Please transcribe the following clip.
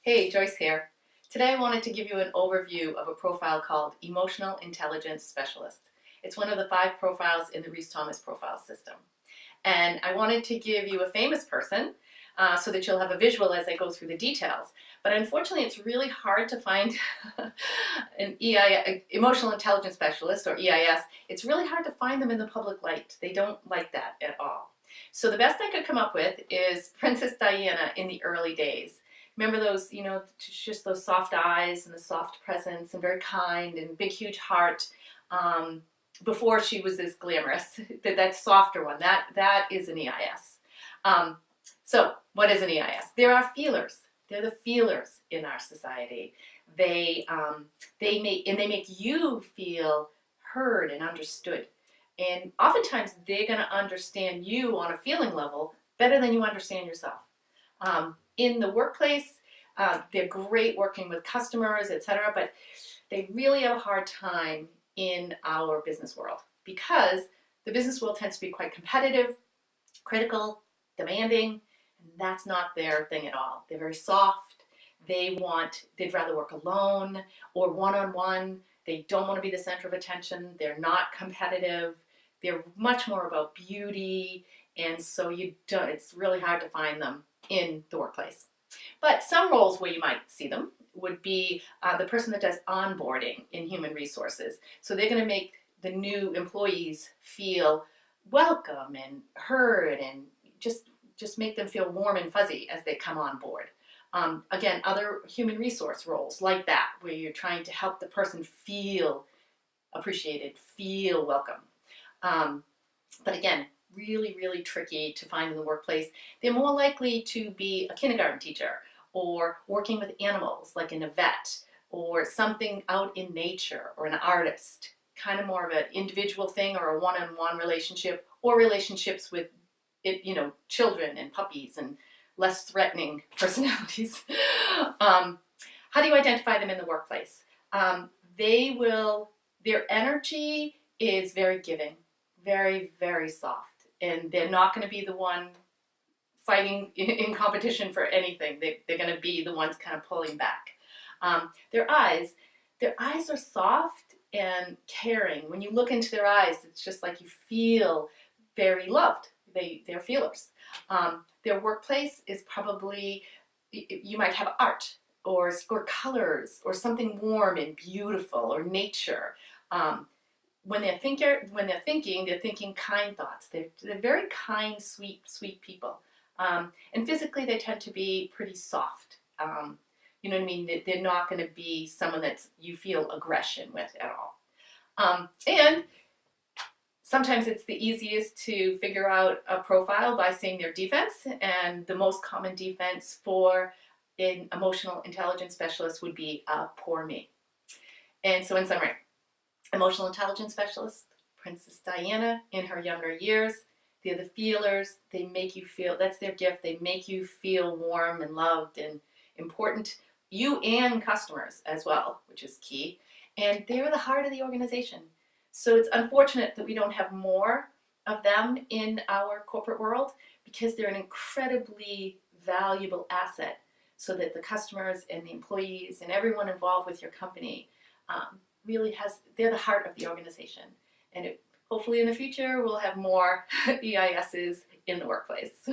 Hey, Joyce here. Today I wanted to give you an overview of a profile called Emotional Intelligence Specialist. It's one of the 5 profiles in the Rees-Thomas profile system. And I wanted to give you a famous person so that you'll have a visual as I go through the details. But unfortunately, it's really hard to find an Emotional Intelligence Specialist, or EIS. It's really hard to find them in the public light. They don't like that at all. So the best I could come up with is Princess Diana in the early days. Remember those, just those soft eyes and the soft presence and very kind and big, huge heart. Before she was this glamorous, that softer one, that is an EIS. So what is an EIS? There are feelers. They're the feelers in our society. They make you feel heard and understood. And oftentimes they're going to understand you on a feeling level better than you understand yourself. In the workplace, they're great working with customers, etc., but they really have a hard time in our business world because the business world tends to be quite competitive, critical, demanding, and that's not their thing at all. They're very soft. They'd rather work alone or one-on-one. They don't want to be the center of attention. They're not competitive. They're much more about beauty, and so it's really hard to find them in the workplace. But some roles where you might see them would be the person that does onboarding in human resources. So they're going to make the new employees feel welcome and heard and just make them feel warm and fuzzy as they come on board. Again, other human resource roles like that, where you're trying to help the person feel appreciated, feel welcome. But again, really, really tricky to find in the workplace. They're more likely to be a kindergarten teacher or working with animals like in a vet or something out in nature or an artist, kind of more of an individual thing or a one-on-one relationship or relationships with children and puppies and less threatening personalities. How do you identify them in the workplace? Their energy is very giving, very, very soft. And they're not going to be the one fighting in competition for anything. They're going to be the ones kind of pulling back. Their eyes are soft and caring. When you look into their eyes, it's just like you feel very loved. They're feelers. Their workplace is probably, you might have art or colors or something warm and beautiful or nature. When they're thinking, they're thinking kind thoughts. They're very kind, sweet people. And physically, they tend to be pretty soft. You know what I mean? They're not going to be someone that you feel aggression with at all. And sometimes it's the easiest to figure out a profile by seeing their defense. And the most common defense for an emotional intelligence specialist would be poor me. And so in summary, Emotional Intelligence Specialist, Princess Diana in her younger years. They're the feelers. They make you feel, that's their gift. They make you feel warm and loved and important. You and customers as well, which is key. And they're the heart of the organization. So it's unfortunate that we don't have more of them in our corporate world because they're an incredibly valuable asset so that the customers and the employees and everyone involved with your company they're the heart of the organization. And hopefully in the future we'll have more EISs in the workplace.